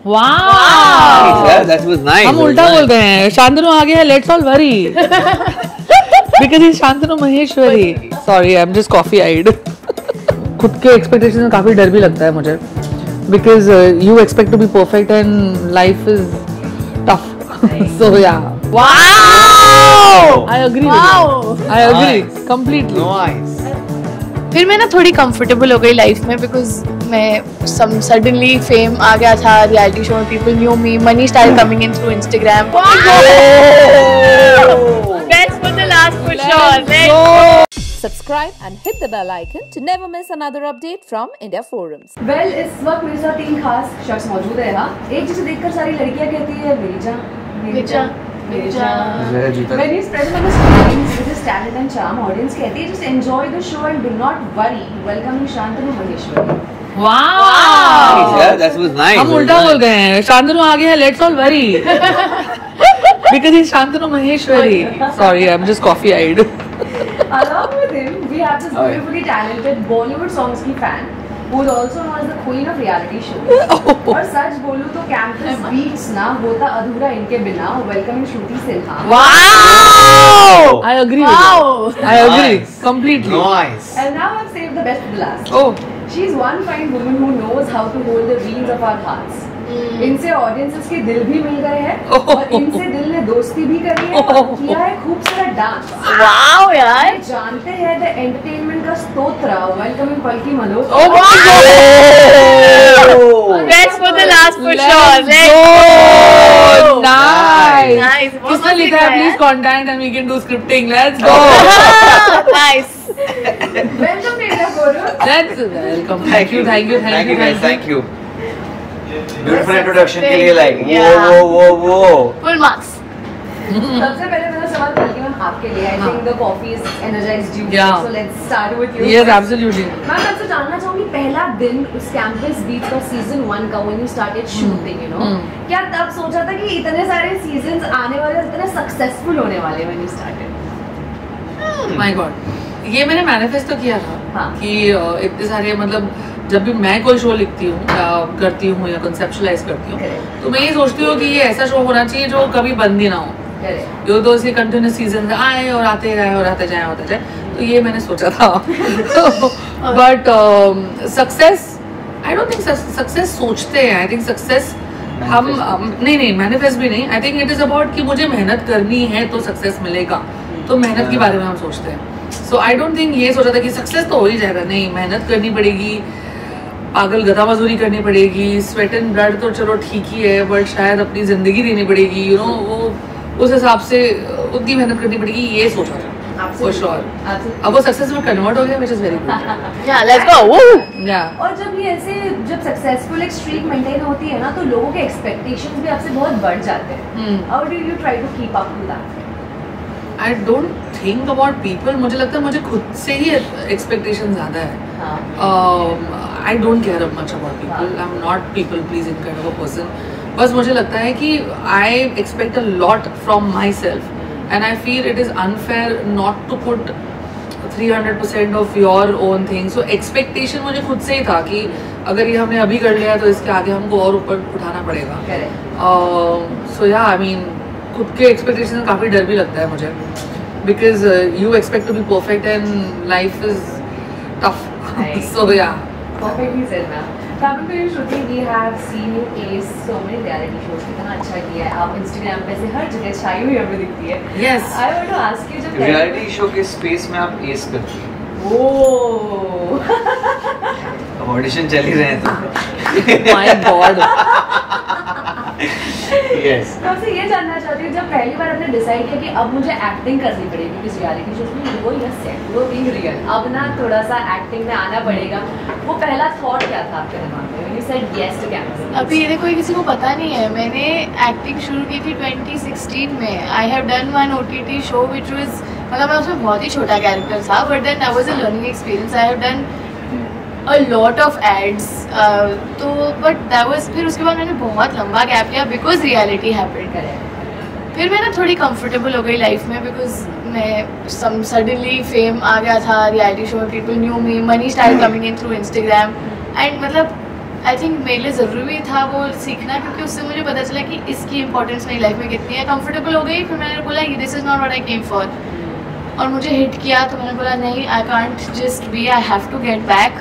Wow! Yeah, that was nice. हम उल्टा बोल रहे हैं. शांतनु आ गया. Let's all worry. Because he's Shantanu Maheshwari. Sorry, I'm just coffee-eyed. खुद के expectations में काफी डर भी लगता है मुझे. Because you expect to be perfect and life is tough. So yeah. Wow! I agree. Wow! With you. I agree completely. Nice. फिर मैं ना थोड़ी कंफर्टेबल हो गई लाइफ में बिकॉज मैं सडनली फेम आ गया था रियलिटी शो में. People new me. Money start coming in through Instagram. Best for the last for sure. Let's go. Subscribe and hit the bell icon to never miss another update from India Forums. Well, इस वक्त मेरे साथ 3 खास शख्स मौजूद है यहाँ. एक जिसे देखकर सारी लड़कियाँ कहती है मेरी जान, मेरी जान, मेरी जान. When he's present on the screens with his talent and charm, audience कहती है just enjoy the show and do not worry. Welcoming Shantanu Maheshwari. Wow! Yeah, that was nice. हम उल्टा बोल रहे हैं. शांतनु आ गया. Let's all worry. Because he's Shantanu Maheshwari. Sorry, I'm just coffee-eyed. Along with him, we have this beautifully talented Bollywood songs की fan, who is also known as the queen of reality shows. और सच बोलूँ तो campus beats ना होता अधूरा इनके बिना. Welcoming Shruti Sinha. Wow! I agree with you. I agree completely. Nice. And now I've saved the best for the last. Oh. She's one fine woman who knows how to hold the reins of our hearts. इनसे audiences के दिल भी मिल गए हैं और इनसे दिल ने दोस्ती भी करी है और किया है खूब सारा डांस. Wow यार. जानते हैं द एंटरटेनमेंट का स्तोत्र. Welcoming Palki Manoj. Oh wow! Best for the last for sure. Let's go. Nice. Nice. किसने लिखा है? Please contact and we can do scripting. Let's go. Nice. Welcome to India forum. Let's welcome. Thank you. Thank you guys. Thank you. Beautiful introduction के लिए like Yeah. whoa. Full marks. सबसे पहले मेरा सवाल पलकी ma'am आपके लिए. I think the coffee is energised you. Yeah. So let's start with you. Yes, absolutely. मैं आपसे जानना चाहूंगी पहला दिन उस कैंपस बीच का सीजन 1 का when you started shooting, you know, क्या तब सोचा था कि इतने सारे सीजन्स आने वाले और इतने सक्सेसफुल होने वाले when you started? My God. ये मैंने मैनिफेस्ट तो किया था हाँ. कि इतने सारे मतलब जब भी मैं कोई शो लिखती हूँ या करती हूँ या कंसेप्चुलाइज करती हूँ Correct. तो मैं ये सोचती हूँ कि ये ऐसा शो होना चाहिए जो कभी बंद ही ना हो. Correct. जो तो इसके कंटिन्यूस सीजन आए और आते गए और आते जाए तो ये मैंने सोचा था. But success I don't think success सोचते हैं. आई थिंक सक्सेस हम नहीं मैनिफेस्ट भी नहीं. I think it is about कि मुझे मेहनत करनी है तो सक्सेस मिलेगा. तो मेहनत के बारे में हम सोचते हैं. सो आई डोंट थिंक ये सोचा था कि सक्सेस तो हो ही जाएगा. नहीं, मेहनत करनी पड़ेगी. पागल गधा मजदूरी करनी पड़ेगी. स्वेट एंड ब्लड तो चलो ठीक ही है बट शायद अपनी जिंदगी देनी पड़ेगी. यू नो वो उस हिसाब से उतनी मेहनत करनी पड़ेगी. ये सोचा था फॉर श्योर. अब वो सक्सेस में कन्वर्ट हो गया which is very good. Yeah, let's go. Woo! या और जब ये ऐसे जब सक्सेसफुल एक स्ट्रीक मेंटेन होती है ना तो लोगों के एक्सपेक्टेशंस भी आपसे बहुत बढ़ जाते हैं. How do you try to keep up to that? I don't think about people. मुझे लगता है मुझे खुद से ही एक्सपेक्टेशन ज्यादा है. I don't care much about people. I'm not people pleasing kind of a person. बस मुझे लगता है कि I expect a lot from myself and I feel it is unfair not to put 300% of your own thing. So expectation मुझे खुद से ही था कि अगर ये हमने अभी कर लिया तो इसके आगे हमको और ऊपर उठाना पड़ेगा. So yeah, I mean खुद के expectation में काफी डर भी लगता है मुझे because you expect to be perfect and life is tough. So yeah. Perfectly said, ma'am. Coming to you, Shruti, we have seen you ace so many reality shows. कितना अच्छा किया है. आप Instagram पे से हर जगह छाई हुई हमें दिखती है. Yes. I want to ask you जब reality show के स्पेस में आप एस करती हैं. ओह. अब ऑडिशन चल ही रहे हैं तो. My God. Yes. तो आपसे ये जानना चाहती हूँ जब पहली बार आपने डिसाइड किया कि अब मुझे एक्टिंग करनी पड़ेगी किस रियलिटी शो में वो या सेट वो बीइंग रियल अब ना थोड़ा सा एक्टिंग में आना पड़ेगा. वो पहला थॉट क्या था आपके दिमाग में when you said yes to campus? अभी ये कोई किसी को पता नहीं है. मैंने एक्टिंग शुरू की थी 2016 में. I have done one OTT show which was मतलब मैं उसमें बहुत ही छोटा कैरेक्टर था but then that was a learning experience. I have done a lot of ads. तो बट दैट वाज फिर उसके बाद मैंने बहुत लंबा गैप लिया बिकॉज रियलिटी हैपेंड करे. फिर मैं ना थोड़ी कंफर्टेबल हो गई लाइफ में बिकॉज मैं सडनली फेम आ गया था रियलिटी शो में. People new me. Money start coming in through Instagram and मतलब आई थिंक मेरे लिए ज़रूरी भी था वो सीखना, क्योंकि उससे मुझे पता चला कि इसकी इंपॉर्टेंस मेरी लाइफ में कितनी है। कंफर्टेबल हो गई, फिर मैंने बोला this is not what I came for, और मुझे हिट किया तो मैंने बोला नहीं, I can't just be, I have to get back.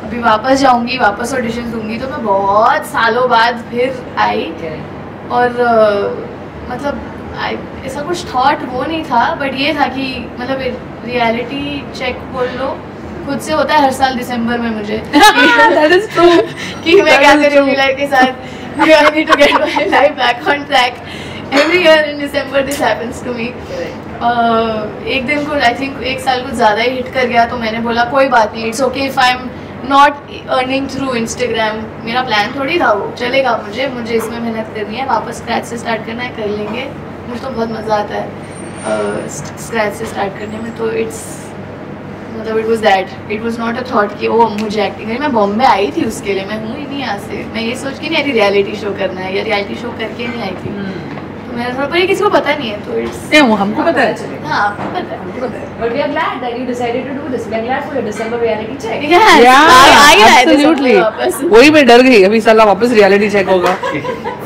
अभी वापस जाऊंगी, वापस ऑडिशन दूंगी। तो मैं बहुत सालों बाद फिर आई, और मतलब ऐसा कुछ थॉट वो नहीं था, बट ये था कि मतलब रियलिटी चेक बोल लो, खुद से होता है हर साल दिसंबर में मुझे That is true. कि मैं क्या कर रही हूँ लाइफ के साथ, I need to get my life back on track. Every year in December this happens to me. एक दिन को आई थिंक एक साल कुछ ज़्यादा ही हिट कर गया, तो मैंने बोला कोई बात नहीं, it's okay if I am not earning through Instagram. मेरा प्लान थोड़ी था वो, चलेगा, मुझे इसमें मेहनत करनी है, वापस स्क्रैच से स्टार्ट करना है, कर लेंगे। मुझे तो बहुत मज़ा आता है स्क्रैच से स्टार्ट करने में। तो इट्स मतलब it was not a thought कि ओ मुझे एक्टिंग करनी। मैं बॉम्बे आई थी उसके लिए, मैं हूँ ही नहीं यहाँ से। मैं ये सोच के नहीं आई थी रियलिटी शो करना है, या रियलिटी शो करके नहीं आई थी। तो मेरा थोड़ा, पर ये किसी को पता नहीं है, तो इट्स नहीं, वो हमको पता है। हाँ, आपको पता है, हमको पता है। But we are glad that you decided to do this. We are glad for your December reality check. Yes, आ ही रहा है Absolutely. दिसंबर वापस। वही मैं डर गई, अभी साला वापस रियलिटी चेक होगा।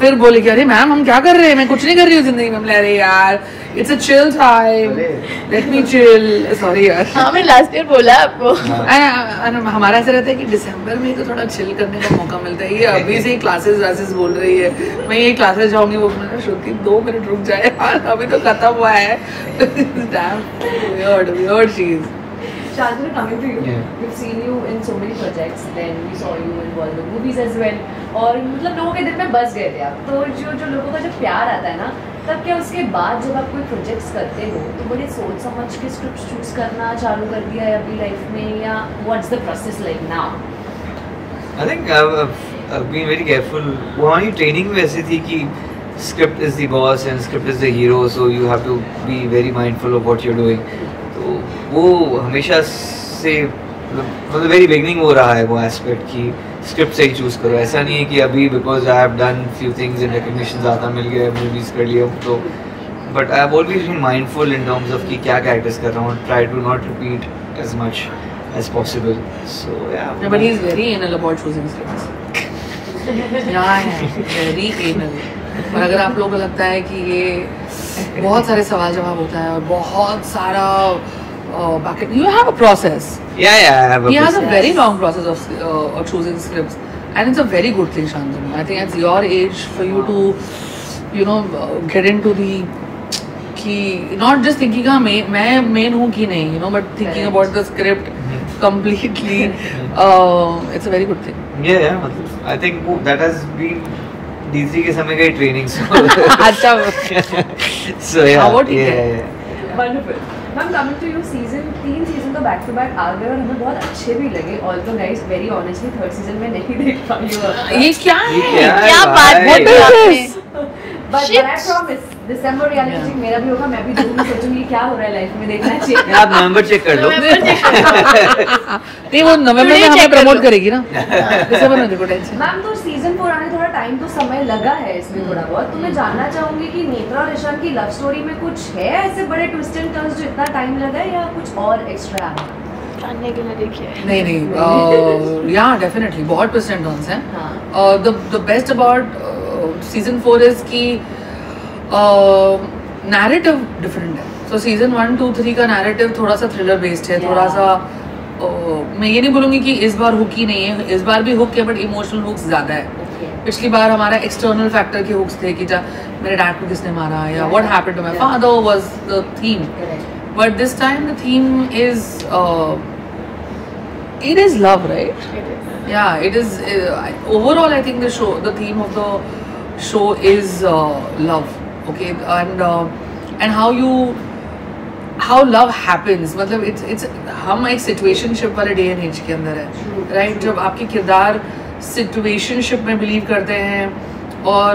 फिर बोली कि अरे मैम हम क्या कर रहे हैं, मैं कुछ नहीं कर रही हूँ जिंदगी में। हम ले रहे यार, it's a chill time, let me chill. Sorry यार। हाँ, मैं लास्ट ईयर बोला आपको। हमारा ऐसा रहता है कि दिसंबर में तो थोड़ा चिल करने का मौका मिलता है। ये अभी से ही क्लासेस वासेस बोल रही है, मैं ये क्लासेस जाऊंगी। वो मैंने श्रुति 2 मिनट रुक जाए यार, अभी तो खत्म हुआ है। Damn, weird cheese. Shantanu, coming to you, Yeah. we've seen you in so many projects. Then we saw you in Bollywood movies as well. और मतलब लोगों के दिल में बस गए थे आप। तो जो लोगों का जो प्यार आता है ना, तब क्या उसके बाद जब आप कोई प्रोजेक्ट्स करते हो तो बड़े सोच समझ के स्क्रिप्ट चूज करना चालू कर दिया है अपनी लाइफ में, या what's the process like now? I think I've been very careful. वो हमारी ट्रेनिंग में ऐसी थी कि script is the boss and script is the hero, so you have to be very mindful of what you're doing. तो वो हमेशा से मतलब वेरी बिगनिंग हो रहा है वो एस्पेक्ट कि स्क्रिप्ट से ही चूज करो। ऐसा नहीं है कि अभी because I have done few things and recognition ज़्यादा मिल गया, मूवीज कर लिया तो, but I have always been mindful in terms of कि क्या कैरेक्टर्स कर रहा हूँ, try to not repeat as much as possible. So yeah. But he's very anal about choosing scripts. Yeah, very anal. और अगर आप लोगों को लगता है कि ये बहुत सारे सवाल जवाब होता है और बहुत सारा you have a process. Yeah, I have a He has a process. very long process of choosing scripts, and it's a very good thing, Shantanu. I think at your age, for you to, get into the कि not just thinking मैं main हूँ कि नहीं, but thinking about the script completely. It's a very good thing. Yeah, मतलब I think that has been D3 के समय का ही training. अच्छा. So yeah. How about you? Yeah. Wonderful. Ma'am coming to you, तीन सीजन तो back to back आ गए और हमें बहुत अच्छे भी लगे। Also guys very honestly third season में नहीं देख पाई हूँ। ये क्या है? क्या बात What बोली is आपने? this? But I promise December reality check मेरा भी होगा, मैं भी देखूंगी, सोचूंगी क्या हो रहा है लाइफ में, देखना चाहिए। आप नवंबर चेक कर लो। नहीं, वो नवंबर में हमें प्रमोट करेगी ना। दिसंबर में देखो टेंशन। मैम तो सीजन 4 आने थोड़ा टाइम तो समय लगा है इसमें थोड़ा बहुत, तो मैं जानना चाहूंगी कि नेत्रा और ईशान की लव स्टोरी में कुछ है ऐसे बड़े ट्विस्ट एंड टर्न्स जो इतना टाइम लगा है, या कुछ और एक्स्ट्रा है? जानने के लिए देखिए। नहीं, yeah, definitely बहुत ट्विस्ट एंड टर्न्स हैं। हाँ। The best about season 4 is कि नैरेटिव डिफरेंट है। So season 1, 2, 3 का नैरेटिव थोड़ा सा थ्रिलर बेस्ड है, थोड़ा सा मैं ये नहीं बोलूँगी कि इस बार हुक ही नहीं है, इस बार भी हुक है बट इमोशनल हुक्स ज़्यादा है। पिछली बार हमारा एक्सटर्नल फैक्टर के हुक्स थे कि मेरे डैड को किसने मारा या what happened to my father was the theme, but this time the theme is it is love, right? Yeah, it is. Overall, I think the theme of the show is love. Okay, and how love happens. मतलब it's हम एक situationship वाले day and age के अंदर है, right? जब आपके किरदार situationship में believe करते हैं और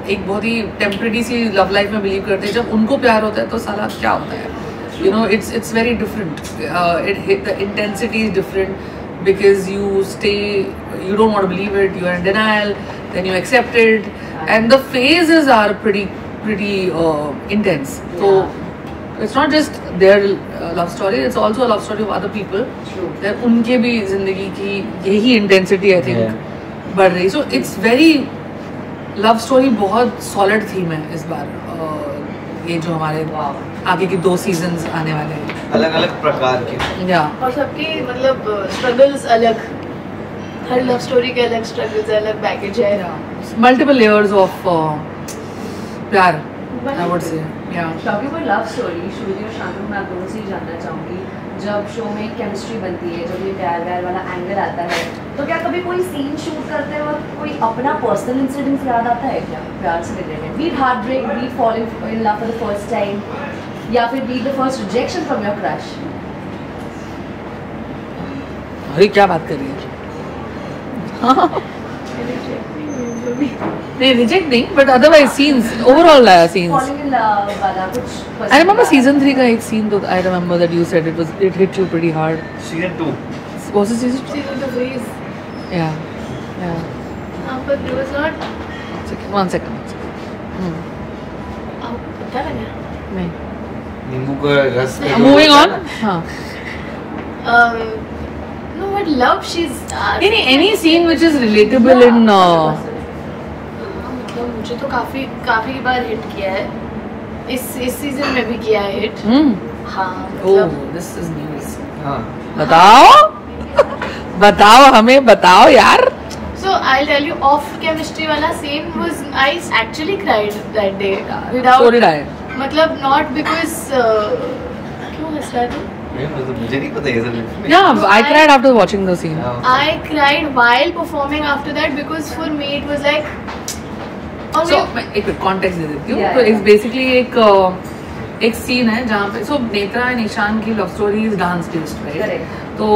एक बहुत ही temporary सी love life में believe करते हैं, जब उनको प्यार होता है तो साला क्या होता है? It's very different. The intensity is different because you don't want to believe it, you are in denial, then you accept it, and the phases are pretty intense. So it's not just their love story, it's also a love story of other people. True. उनके भी जिंदगी की यही intensity I think बढ़ रही. So it's very love story, बहुत solid theme है इस बार. ये जो हमारे आगे के 2 seasons आने वाले हैं. अलग-अलग प्रकार के. Yeah. और सबकी मतलब struggles अलग. हर love story के अलग struggles अलग baggage है. Multiple layers of प्यार. I would say. Yeah. Talking about love story, श्रुति और शांतनु, मैं आप दोनों से ही जानना चाहूँगी, जब शो में केमिस्ट्री बनती है, जब ये प्यार व्यार वाला एंगल आता है, तो क्या कभी कोई सीन शूट करते वक्त कोई अपना पर्सनल इंसिडेंट याद आता है क्या प्यार से related? Be it heartbreak, be it falling in love for the first time, या फिर be it the first rejection from your crush? अरे क्या बात कर रही है? नहीं, रिजेक्ट नहीं, but otherwise scenes, overall scenes. Falling in love वाला कुछ. I remember season 3 का एक scene तो I remember that you said it hit you pretty hard. Season 2. Was it season 2? Season 2 freeze. Yeah. But it was not. One second. पता लगा? नहीं. नींबू का रस. Moving on. हाँ. No, but love she's. Any scene which is relatable in. मतलब मुझे तो काफी बार हिट किया है. इस सीजन में भी किया है हिट. हाँ. Oh, this is news. हाँ. बताओ हमें बताओ यार. So I'll tell you, off chemistry वाला scene was I actually cried that day without. So did I. मतलब not because क्यों हंस रहा है? मुझे नहीं पता ये सब. Yeah, I cried after watching the scene. I cried while performing after that because for me it was like. So एक context दे देती हूँ. Yeah, तो yeah. it's basically एक scene है जहाँ पे so नेत्रा and ईशान की love story is dance based, right? Correct. तो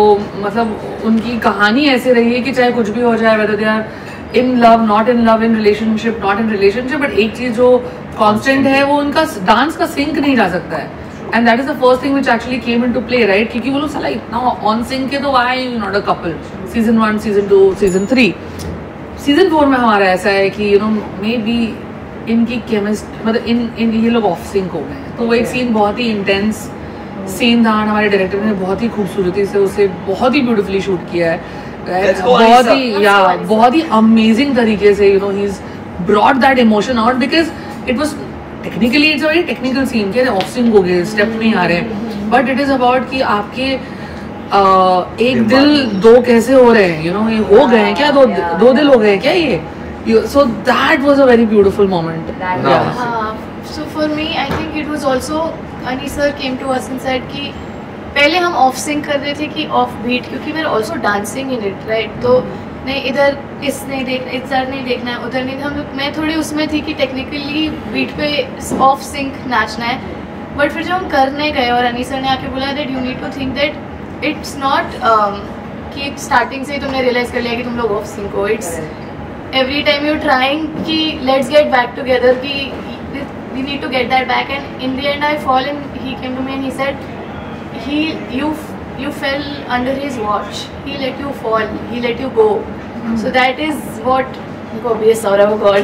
मतलब उनकी कहानी ऐसे रही है कि चाहे कुछ भी हो जाए, whether they are in love, not in love, in relationship, not in relationship, but एक चीज जो constant है वो उनका डांस का sync नहीं जा सकता है. And that is the first thing which actually came into play, right? क्योंकि वो लोग साला इतना on sync है तो why not a couple? Season 1, Season 2, Season 3. Season 4 में हमारा ऐसा है कि मे बी इनकी केमिस्ट मतलब इन ये लोग ऑफ सिंक हो गए हैं. तो वो एक सीन बहुत ही इंटेंस सीन था. हमारे डायरेक्टर ने बहुत ही खूबसूरती से उसे बहुत ही ब्यूटीफुली शूट किया है. बहुत ही अमेजिंग तरीके से ही is brought that emotion out because it was technically it's a very technical scene के ऑफ सिंक हो गए, स्टेप नहीं आ रहे, बट इट इज अबाउट कि आपके एक दिल 2 कैसे हो रहे हैं, ये हो गए हैं क्या, 2 दिल हो गए हैं क्या ये. So that was a very beautiful moment. So for me, I think it was also Ani sir came to us and said कि पहले हम ऑफ सिंक कर रहे थे कि ऑफ बीट, क्योंकि we're also dancing in it, right? तो नहीं इधर इस नहीं देखना, इधर नहीं देखना है, उधर नहीं. हम लोग मैं थोड़ी उसमें थी कि टेक्निकली बीट पे ऑफ सिंक नाचना है. बट फिर जब हम करने गए और अनी सर ने आके बोला that you need to think that it's not कि स्टार्टिंग से ही तुमने रियलाइज कर लिया कि तुम लोग ऑफ सिंक हो. It's every time you trying कि लेट्स गेट बैक टुगेदर, कि we need to get that back. And in the end I fall in he came to me and he said you fell under his watch, he let you fall, he let you go. So that is what obvious Saurabh God.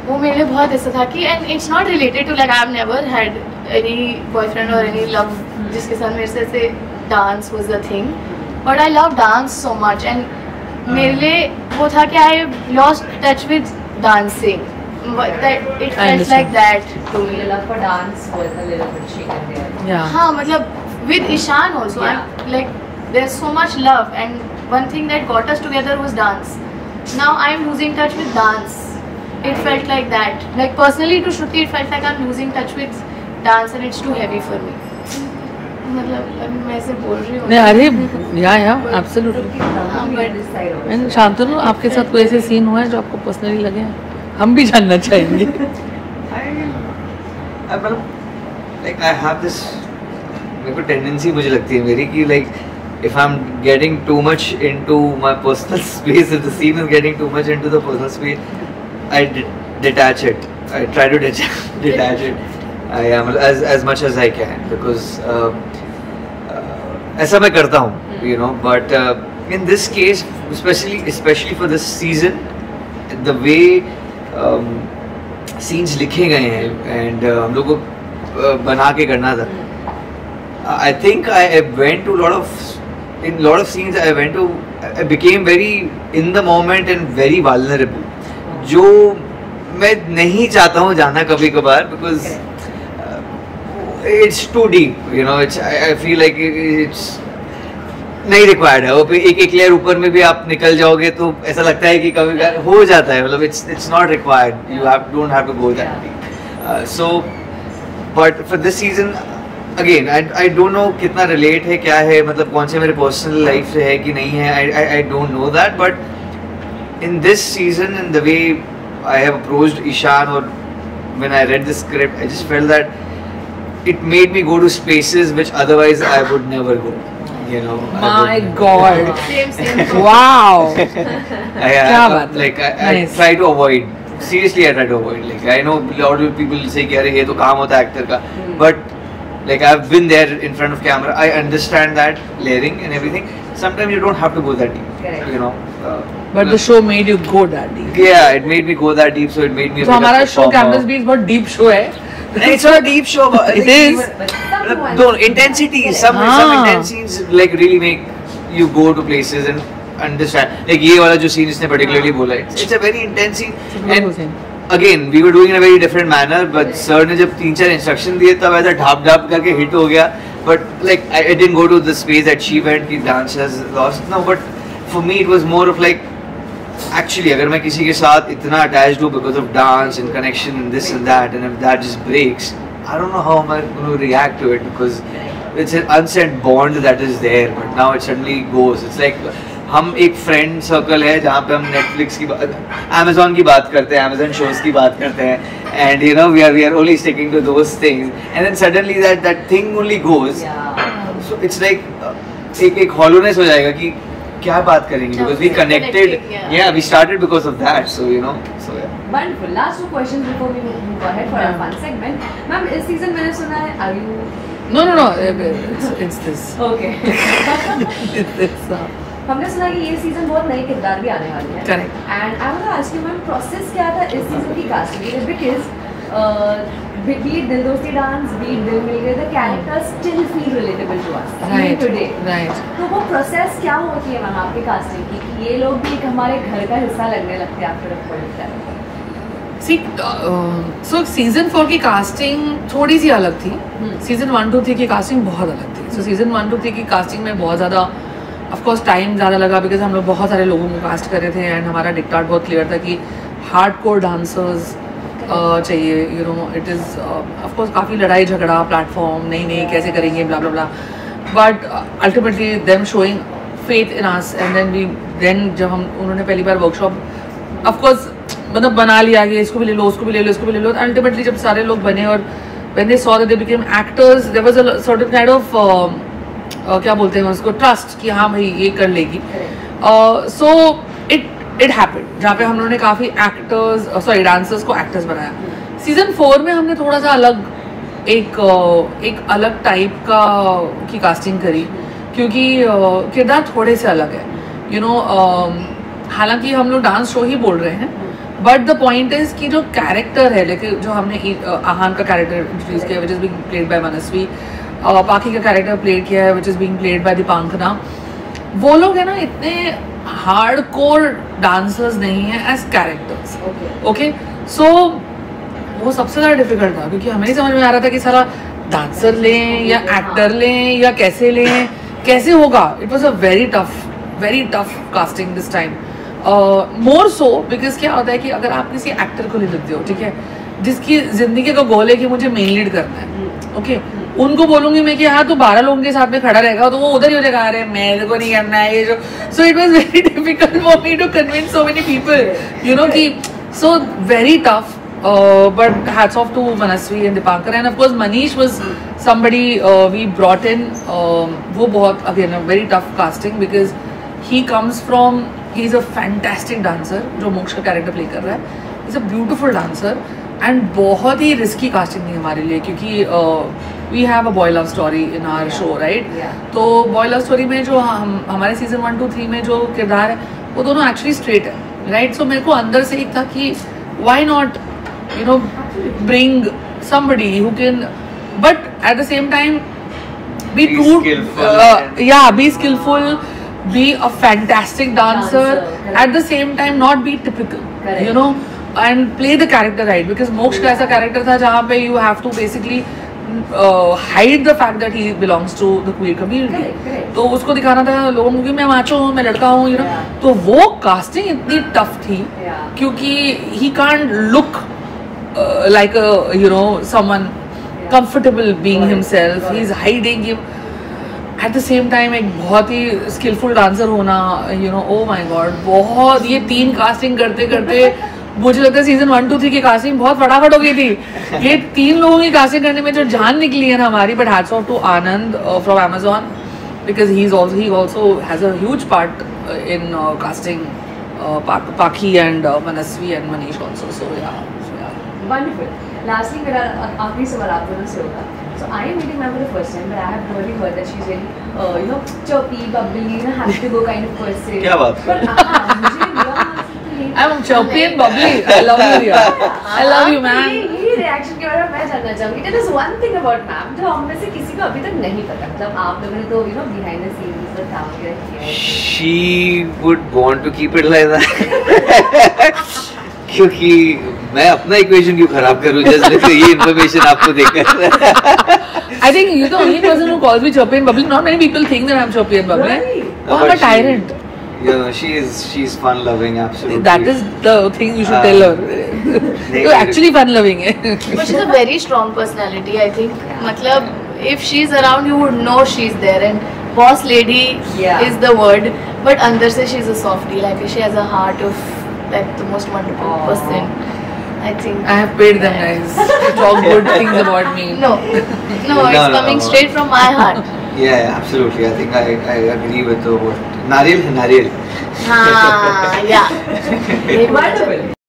वो मेरे लिए बहुत ऐसा था कि and it's not related to like I have never had any boyfriend or any love जिसके साथ मेरे से ऐसे dance was the thing, but I love dance so much and मेरे लिए वो था कि I lost touch with dancing. That it felt like that to me. Your love for dance was a little bit shaken there. Yeah. हाँ मतलब with Ishan also, Yeah. I'm like there's so much love and one thing that got us together was dance. Now I'm losing touch with dance. It felt like that. Like personally to Shruti it felt like I'm losing touch with dance and it's too heavy for me. मतलब मैं ऐसे बोल रही हूँ. नहीं अरे या absolutely. Shantanu आपके साथ कोई ऐसे सीन हुआ है जो आपको पर्सनली लगे हैं? हम भी जानना चाहेंगे. Like I have this मेरे को टेंडेंसी मुझे लगती है मेरी कि like if I'm getting too much into my personal space, if the scene is getting too much into the personal space, I detach it. I try to detach it. I am as much as I can because ऐसा मैं करता हूँ, but in this case, especially for this season, the way scenes लिखे गए हैं and हम लोग को बना के करना था. I think I went to lot of scenes I went to I became very in the moment and very vulnerable, जो मैं नहीं चाहता हूँ जाना कभी कभार, because it's too deep, you know. I feel like it's नहीं रिक्वायर्ड है. वो एक लेयर ऊपर में भी आप निकल जाओगे तो ऐसा लगता है कि कभी हो जाता है, मतलब it's not required. You don't have to go that deep. So, but for this season again, I don't know कितना relate है, क्या है, मतलब कौन से मेरे personal life से है कि नहीं है. I don't know that, but in this season and the way I have approached Ishan, or when I read the script, I just felt that it made me go to spaces which otherwise I would never go. You know. My God. Same. Wow. I try to avoid. Seriously, I try to avoid. Like I know a lot of people say कि अरे ये तो काम होता है actor का, but like I've been there in front of camera. I understand that layering and everything. Sometimes you don't have to go that deep. Correct. You know. But the show made you go that deep. Yeah, it made me go that deep. So it made me. So हमारा show Campus Beats बहुत deep show है. It's not a deep show. It is. No, intensity. Some intense scenes like really make you go to places and understand. Like ये वाला जो scene इसने particularly बोला, it's a very intense scene. And again, we were doing in a very different manner. But sir ने जब 3-4 instruction दिए तब ऐसा ढाप करके hit हो गया. But like I didn't go to the space that she went कि dance has lost. No, but for me it was more of like, actually अगर मैं किसी के साथ इतना attached हूँ because of dance and connection and this and that, and if that just breaks, I don't know how am I going to react to it, because it's an unsaid bond that is there, but now it suddenly goes. It's like हम एक friend circle है जहाँ पे हम Netflix की बात, Amazon की बात करते हैं, Amazon shows की बात करते हैं, and you know we are only sticking to those things, and then suddenly that thing only goes. So it's like एक hollowness हो जाएगा कि क्या बात करेंगे, because we connected. Yeah, we started because of that. So you know, so yeah. Wonderful. Last 2 questions before we move ahead for our fun segment. Ma'am, इस season मैंने सुना है, are you? No. It's this. Okay. It's this. हमने सुना कि ये season बहुत नए किरदार भी आने वाले हैं. Correct. And I want to ask you, ma'am, process क्या था इस सीजन की casting के लिए? Because be it दिल दोस्ती डांस, be it दिल मिल गए, the characters still feel relatable to us even today. Right. तो वो प्रोसेस क्या होती है मैम आपके कास्टिंग की कि ये लोग भी एक हमारे घर का हिस्सा लगने लगते हैं after a point time? See, so season 4 की casting थोड़ी सी अलग थी. Season 1, 2, 3 की casting बहुत अलग थी. So season 1, 2, 3 की casting में बहुत ज़्यादा of course टाइम ज़्यादा लगा, because हम लोग बहुत सारे लोगों को कास्ट कर रहे थे, एंड हमारा डिक्टाट बहुत क्लियर था कि हार्डकोर डांसर्स चाहिए. You know, it is of course काफ़ी लड़ाई झगड़ा, प्लेटफॉर्म नहीं कैसे करेंगे, blah blah blah, but ultimately them showing faith in us, and then जब हम उन्होंने पहली बार वर्कशॉप ऑफ कोर्स मतलब बना लिया कि इसको भी ले लो, उसको भी ले लो, इसको भी ले लो, अल्टीमेटली जब सारे लोग बने और when they saw that they became actors, there was a certain kind of क्या बोलते हैं उसको, ट्रस्ट कि हाँ भाई ये कर लेगी. सो इट हैपेंड जहाँ पे हम लोगों ने काफ़ी डांसर्स को एक्टर्स बनाया. सीजन 4 में हमने थोड़ा सा अलग एक अलग टाइप की कास्टिंग करी, क्योंकि किरदार थोड़े से अलग है. यू नो, हालांकि हम लोग डांस शो ही बोल रहे हैं, बट द पॉइंट इज कि जो कैरेक्टर है, लेकिन जो हमने आहान का कैरेक्टर इंट्रोड्यूस किया which is being played by Manasvi, Pakhi का कैरेक्टर प्ले किया है which is being played by Deepankana. वो लोग है ना इतने हार्डकोर डांसर्स नहीं है एज कैरेक्टर्स. ओके, सो वो सबसे ज़्यादा डिफिकल्ट था, क्योंकि हमें नहीं समझ में आ रहा था कि सारा डांसर लें या एक्टर लें या कैसे लें, कैसे होगा. It was a very tough casting this time. More so because क्या होता है कि अगर आप किसी एक्टर को ले लेते हो, ठीक है, जिसकी जिंदगी का गोल है कि मुझे मेन लीड करना है, ओके, उनको बोलूंगी मैं कि हाँ तो 12 लोगों के साथ में खड़ा रहेगा, तो वो उधर ही हो जाएगा, अरे मेरे को नहीं करना है ये जो. So it was very difficult for me to convince so many people, you know, कि so very tough. But hats off to Manasvi and Dipankar, and of course Manish was somebody we brought in. वो बहुत again a very tough casting because he's a fantastic dancer जो मोक्ष का character play कर रहा है. He's a beautiful dancer and बहुत ही risky casting थी हमारे लिए, क्योंकि we have a boy love story in our show, right? तो boy love story में जो हमारे season 1, 2, 3 में जो किरदार है वो दोनों actually straight है, right? So मेरे को अंदर से एक था कि why not, you know, bring somebody who can, but at the same time be true, skillful. Be skillful, be a fantastic dancer, at the same time not be typical, you know, and play the character right. Because Moksh का ऐसा character था जहाँ पे you have to basically hide the fact that he belongs to the queer community. तो उसको दिखाना था लोगों को कि मैं macho हूँ, मैं लड़का हूँ, you know. तो वो casting इतनी tough थी क्योंकि he can't look like a, you know, someone comfortable being himself. He's hiding him. At the same time एक बहुत ही skillful dancer होना, you know, oh my god, बहुत ये 3 casting करते करते मुझे लगता है सीजन 1, 2, 3 की कास्टिंग बहुत फटाफट हो गई थी. ये 3 लोगों की कास्टिंग करने में जो जान निकली है ना हमारी. But hats off to Anand from Amazon because he also has a huge part in casting Pakhi and Manasvi and Manish also. So yeah. Wonderful. Lastly, मेरा आखिरी सवाल आप दोनों से होगा. So I am meeting Ma'am for the first time, but I have really heard that she's very, you know, chirpy, bubbly, you know, happy to go kind of person. क्या बात? पर मुझे I'm chirpy and bubbly. I love you, Riya. I love you, man. ये reaction के बारे में मैं जानना चाहूँगी. There is one thing about ma'am जो हम में से किसी को अभी तक नहीं पता. मतलब आप लोगों ने तो you know behind the scenes सब काम किया है. She would want to keep it like that. क्योंकि मैं अपना इक्वेशन क्यों खराब करूँ जस्ट ये इन्फॉर्मेशन आपको देकर. I think you're the only person who calls me chirpy and bubbly. Not many people think that I'm chirpy and bubbly. Really? Oh, I'm a tyrant. You know, she's fun loving, absolutely. That is the thing you should tell her. You're actually fun loving. But she's a very strong personality, I think. Matlab, if she's around, you would know she's there. And boss lady is the word. But under se she's a softie. Like she has a heart of like the most wonderful person. I think. I have paid them guys to talk good things about me. No, it's coming straight from my heart. Yeah, absolutely. I think I agree with the word. Nariyal. Yeah. Wonderful.